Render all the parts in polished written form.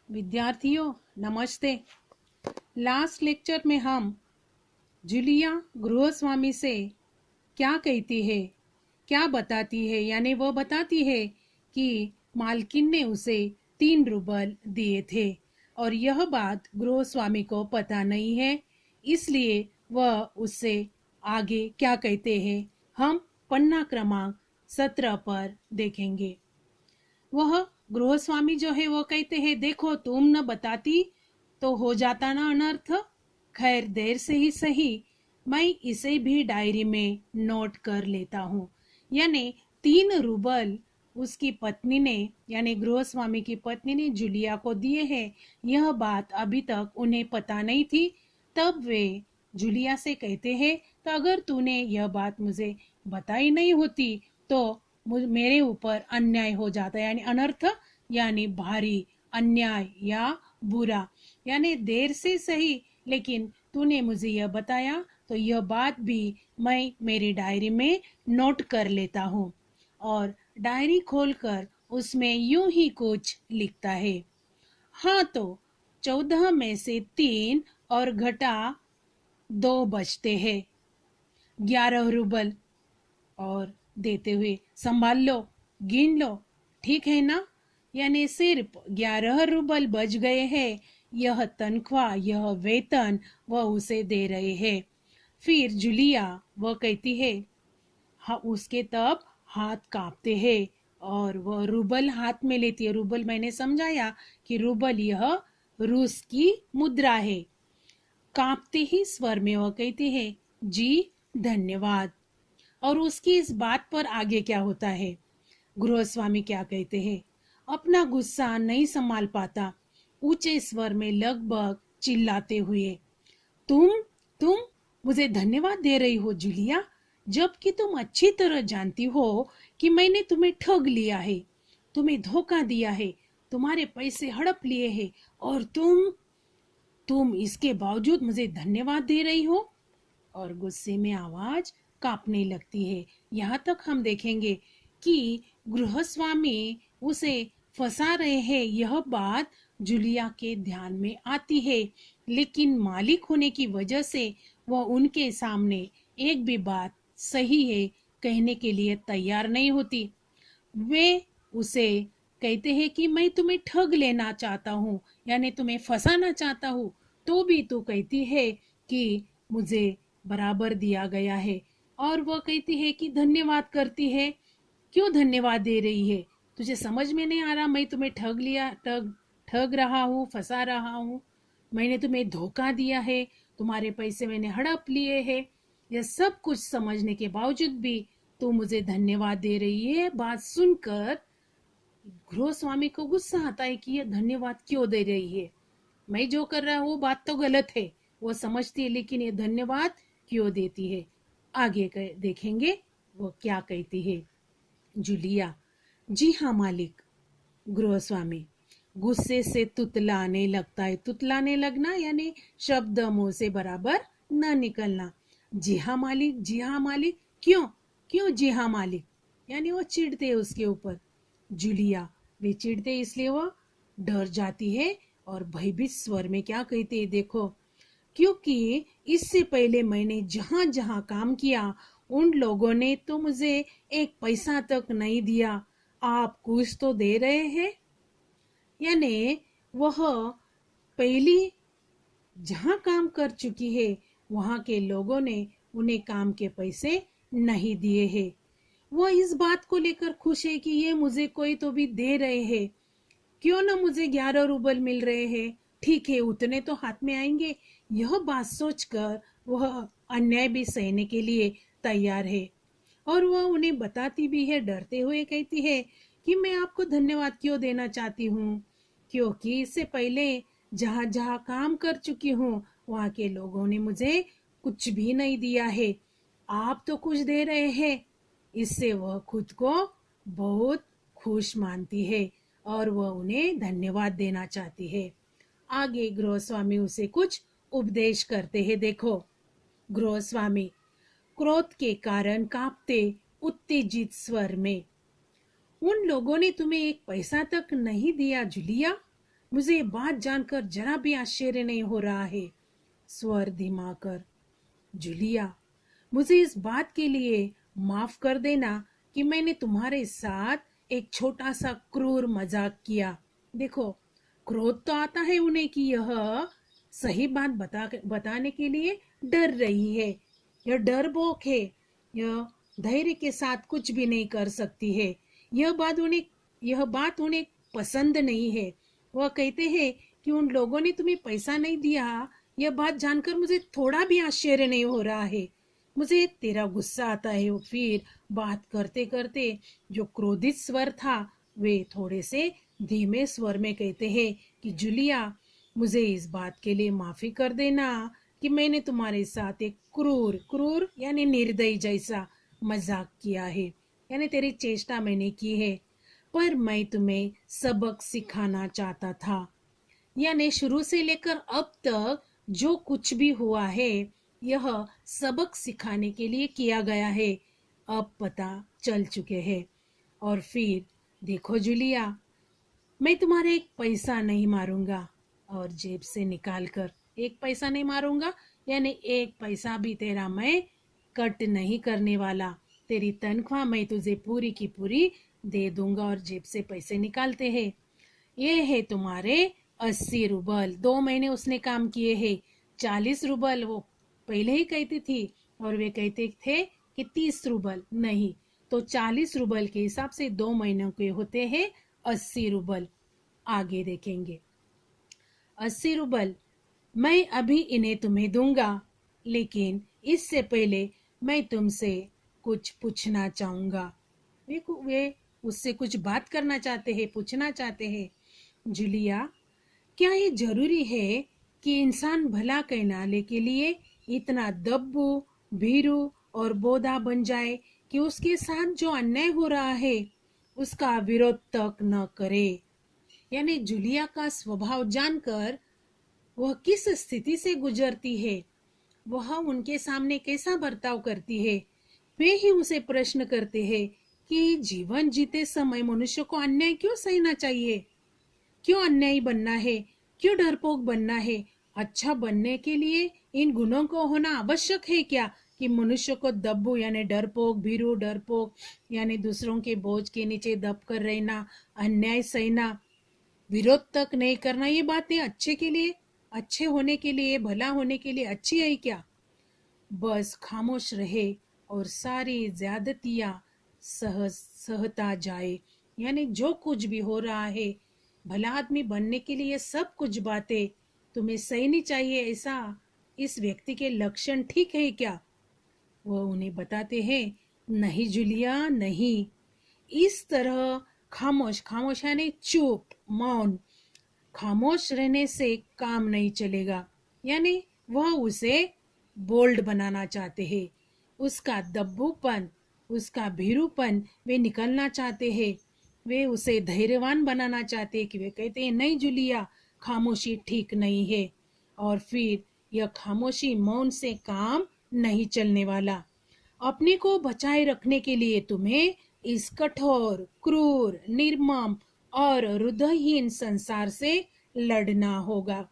विद्यार्थियों नमस्ते। Last lecture में हम जूलिया गृहस्वामी से क्या कहती है, क्या बताती है, यानी वो बताती है कि मालकिन ने उसे 3 रूबल दिए थे और यह बात गृहस्वामी को पता नहीं है, इसलिए वह उससे आगे क्या कहते हैं हम पन्ना क्रमांक 17 पर देखेंगे। वह गृहस्वामी जो है वो कहते हैं, देखो तुम न बताती तो हो जाता ना अनर्थ। खैर देर से ही सही, मैं इसे भी डायरी में नोट कर लेता हूँ। यानी 3 रूबल उसकी पत्नी ने, यानी गृहस्वामी की पत्नी ने जूलिया को दिए हैं। यह बात अभी तक उन्हें पता नहीं थी। तब वे जूलिया से कहते हैं, तो अगर तूने यह बात मुझे बताई नहीं होती तो मेरे ऊपर अन्याय हो जाता, यानी अनर्थ, यानी भारी अन्याय या बुरा। यानी देर से सही, लेकिन तूने मुझे यह बताया तो यह बात भी मैं मेरी डायरी में नोट कर लेता हूँ। और डायरी खोलकर उसमें यूं ही कुछ लिखता है। हाँ तो 14 में से 3 और घटा 2 बचते हैं, 11 रूबल। और देते हुए, संभाल लो, गिन लो, ठीक है ना। यानी सिर्फ 11 रूबल बच गए हैं। यह तनख्वाह, यह वेतन वह उसे दे रहे हैं। फिर जूलिया वह कहती है, हाँ उसके तब हाथ कांपते हैं और वह रूबल हाथ में लेती है। रूबल मैंने समझाया कि रूबल यह रूस की मुद्रा है। कांपते ही स्वर में वह कहती है, जी धन्यवाद। और उसकी इस बात पर आगे क्या होता है, गृहस्वामी क्या कहते हैं, अपना गुस्सा नहीं संभाल पाता, ऊंचे स्वर में लगभग चिल्लाते हुए, तुम तुम मुझे धन्यवाद दे रही हो जूलिया, जबकि तुम अच्छी तरह जानती हो कि मैंने तुम्हें ठग लिया है, तुम्हें धोखा दिया है, तुम्हारे पैसे हड़प लिए हैं और तुम इसके बावजूद मुझे धन्यवाद दे रही हो। और गुस्से में आवाज कांपने लगती है। यहाँ तक हम देखेंगे कि गृहस्वामी उसे फंसा रहे हैं, यह बात जूलिया के ध्यान में आती है, लेकिन मालिक होने की वजह से वह उनके सामने एक भी बात सही है कहने के लिए तैयार नहीं होती। वे उसे कहते हैं कि मैं तुम्हें ठग लेना चाहता हूँ, यानी तुम्हें फंसाना चाहता हूँ, तो भी तू कहती है कि मुझे बराबर दिया गया है। और वह कहती है कि धन्यवाद करती है। क्यों धन्यवाद दे रही है, तुझे समझ में नहीं आ रहा, मैं तुम्हें ठग रहा हूँ, फंसा रहा हूँ, मैंने तुम्हें धोखा दिया है, तुम्हारे पैसे मैंने हड़प लिए हैं। यह सब कुछ समझने के बावजूद भी तू मुझे धन्यवाद दे रही है। बात सुनकर गृहस्वामी को गुस्सा आता है कि यह धन्यवाद क्यों दे रही है, मैं जो कर रहा हूँ वो बात तो गलत है, वो समझती है, लेकिन ये धन्यवाद क्यों देती है। आगे देखेंगे वो क्या कहती है जूलिया। जी हाँ मालिक। गृहस्वामी गुस्से से तुतलाने लगता है। तुतलाने लगना यानी शब्द मुंह से बराबर न निकलना। जी हाँ मालिक, जी हाँ मालिक, क्यों क्यों जी हाँ मालिक, यानी वो चिढ़ते उसके ऊपर। जूलिया वे चिढ़ते इसलिए वो डर जाती है और भयभीत स्वर में क्या कहते हैं, देखो, क्योंकि इससे पहले मैंने जहां जहां काम किया उन लोगों ने तो मुझे एक पैसा तक नहीं दिया, आप कुछ तो दे रहे हैं। यानी वह पहली जहां काम कर चुकी है वहां के लोगों ने उन्हें काम के पैसे नहीं दिए हैं। वह इस बात को लेकर खुश है कि ये मुझे कोई तो भी दे रहे हैं, क्यों ना मुझे 11 रूबल मिल रहे हैं, ठीक है उतने तो हाथ में आएंगे। यह बात सोचकर वह अन्याय भी सहने के लिए तैयार है। और वह उन्हें बताती भी है, डरते हुए कहती है कि मैं आपको धन्यवाद क्यों देना चाहती हूँ, क्योंकि इससे पहले जहाँ जहाँ काम कर चुकी हूँ वहाँ के लोगों ने मुझे कुछ भी नहीं दिया है, आप तो कुछ दे रहे हैं। इससे वह खुद को बहुत खुश मानती है और वह उन्हें धन्यवाद देना चाहती है। आगे गृहस्वामी उसे कुछ उपदेश करते हैं। देखो, गृहस्वामी क्रोध के कारण कांपते उत्तेजित स्वर में, उन लोगों ने तुम्हें एक पैसा तक नहीं दिया जूलिया, मुझे ये बात जानकर जरा भी आश्चर्य नहीं हो रहा है। स्वर धीमा कर। जूलिया, मुझे इस बात के लिए माफ कर देना कि मैंने तुम्हारे साथ एक छोटा सा क्रूर मजाक किया। देखो, क्रोध तो आता है उन्हें कि यह सही बात बताने के लिए डर रही है। यह डरपोक है। यह धैर्य के साथ कुछ भी नहीं कर सकती है। यह बात उन्हें पसंद नहीं है। वह कहते हैं कि उन लोगों ने तुम्हें पैसा नहीं दिया। यह बात जानकर मुझे थोड़ा भी आश्चर्य नहीं हो रहा है। मुझे तेरा गुस्सा आता है। वो फिर बात करते करते जो क्रोधित स्वर था वे थोड़े से धीमे स्वर में कहते हैं कि जूलिया, मुझे इस बात के लिए माफी कर देना कि मैंने तुम्हारे साथ एक क्रूर यानी निर्दयी जैसा मजाक किया है, यानी तेरी चेष्टा मैंने की है। पर मैं तुम्हें सबक सिखाना चाहता था। यानी शुरू से लेकर अब तक जो कुछ भी हुआ है यह सबक सिखाने के लिए किया गया है। अब पता चल चुके हैं। और फिर देखो जूलिया, मैं तुम्हारे एक पैसा नहीं मारूंगा। और जेब से निकाल कर एक पैसा नहीं मारूंगा, यानी एक पैसा भी तेरा मैं कट नहीं करने वाला। तेरी तनख्वाह मैं तुझे पूरी की पूरी दे दूंगा। और जेब से पैसे निकालते हैं। ये है तुम्हारे 80 रूबल। 2 महीने उसने काम किए हैं। 40 रूबल वो पहले ही कहती थी और वे कहते थे कि 30 रूबल नहीं, तो 40 रूबल के हिसाब से 2 महीनों के होते हैं 80 रूबल। आगे देखेंगे। 80 रूबल मैं अभी इन्हें तुम्हें दूंगा, लेकिन इससे पहले मैं तुमसे कुछ पूछना चाहूंगा। वे उससे कुछ बात करना चाहते हैं, पूछना चाहते हैं। जूलिया, क्या ये जरूरी है कि इंसान भला कहलाने के लिए इतना दब्बू, भीरू और बोधा बन जाए कि उसके साथ जो अन्याय हो रहा है उसका विरोध तक न करे? यानी जूलिया का स्वभाव जानकर वह किस स्थिति से गुजरती है, वह उनके सामने कैसा बर्ताव करती है। वे ही उसे प्रश्न करते हैं कि जीवन जीते समय मनुष्य को अन्याय क्यों सहना चाहिए, क्यों अन्यायी बनना है, क्यों डरपोक बनना है। अच्छा बनने के लिए इन गुणों को होना आवश्यक है क्या कि मनुष्य को दब्बू यानी डरपोक, भीरू, डरपोक यानी दूसरों के बोझ के नीचे दब कर रहना, अन्याय सहना, विरोध तक नहीं करना, ये बातें अच्छे के लिए, अच्छे होने के लिए, भला होने के लिए अच्छी है क्या? बस खामोश रहे और सारी ज्यादतियां सहता जाए। यानी जो कुछ भी हो रहा है, भला आदमी बनने के लिए सब कुछ बातें तुम्हें सहनी चाहिए, ऐसा इस व्यक्ति के लक्षण ठीक है क्या? वह उन्हें बताते हैं, नहीं जूलिया, नहीं। इस तरह खामोश, खामोश यानी चुप, मौन, खामोश रहने से काम नहीं चलेगा। यानी वह उसे बोल्ड बनाना चाहते हैं। उसका दब्बूपन, उसका भीरूपन वे निकलना चाहते हैं। वे उसे धैर्यवान बनाना चाहते हैं कि वे कहते हैं, नहीं जूलिया, खामोशी ठीक नहीं है। और फिर यह खामोशी, मौन से काम नहीं चलने वाला। अपने को बचाए रखने के लिए तुम्हें इस कठोर, क्रूर, निर्मम और हृदयहीन संसार से लड़ना होगा।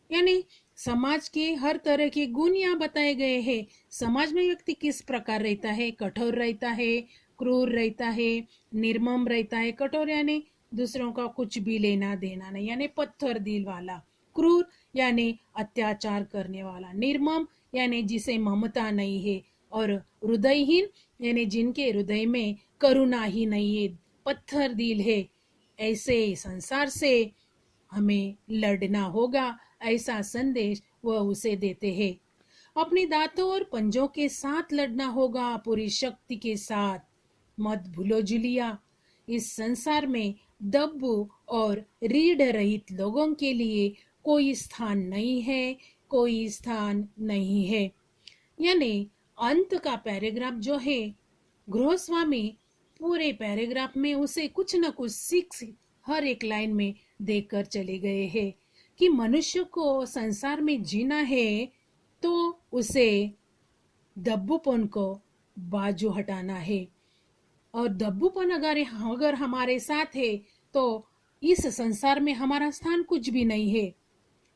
यानी समाज के हर तरह के गुण यहाँ बताए गए हैं। समाज में व्यक्ति किस प्रकार रहता है, कठोर रहता है, क्रूर रहता है, निर्मम रहता है। कठोर यानी दूसरों का कुछ भी लेना देना नहीं, यानी पत्थर दिल वाला। क्रूर यानी अत्याचार करने वाला। निर्मम यानी जिसे ममता नहीं है। और हृदयहीन यानी जिनके हृदय में करुणा ही नहीं है, पत्थर दिल है। ऐसे संसार से हमें लड़ना होगा, ऐसा संदेश वह उसे देते हैं। अपने दांतों और पंजों के साथ लड़ना होगा, पूरी शक्ति के साथ। मत भूलो जूलिया, इस संसार में दब्बू और रीढ़ रहित लोगों के लिए कोई स्थान नहीं है, कोई स्थान नहीं है। यानी अंत का पैराग्राफ जो है, गृहस्वामी पूरे पैराग्राफ में उसे कुछ न कुछ सीख हर एक लाइन में देकर चले गए हैं कि मनुष्य को संसार में जीना है तो उसे दब्बूपन को बाजू हटाना है। और दब्बूपन अगर हमारे साथ है तो इस संसार में हमारा स्थान कुछ भी नहीं है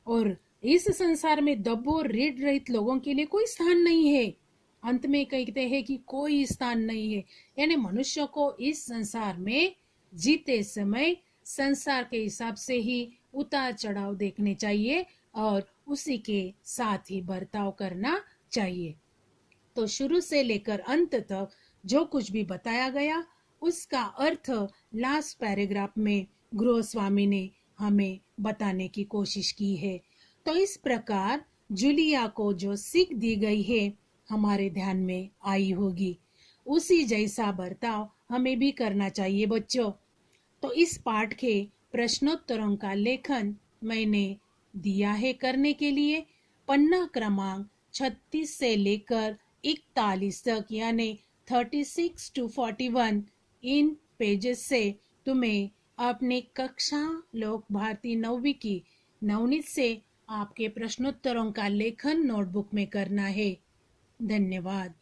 और इस संसार में दब और ऋण रहित लोगों के लिए कोई स्थान नहीं है। अंत में कहते हैं कि कोई स्थान नहीं है, यानी मनुष्य को इस संसार में जीते समय संसार के हिसाब से ही उतार चढ़ाव देखने चाहिए और उसी के साथ ही बर्ताव करना चाहिए। तो शुरू से लेकर अंत तक जो कुछ भी बताया गया उसका अर्थ लास्ट पैराग्राफ में गृहस्वामी ने हमें बताने की कोशिश की है। तो इस प्रकार जूलिया को जो सीख दी गई है हमारे ध्यान में आई होगी, उसी जैसा बर्ताव हमें भी करना चाहिए बच्चों। तो इस पाठ के प्रश्नोत्तरों का लेखन मैंने दिया है करने के लिए। पन्ना क्रमांक 36 से लेकर 41 तक, यानी 36 to 41 इन पेजेस से तुम्हें अपने कक्षा लोक भारती 9वीं की नवनीत से आपके प्रश्नोत्तरों का लेखन नोटबुक में करना है। धन्यवाद।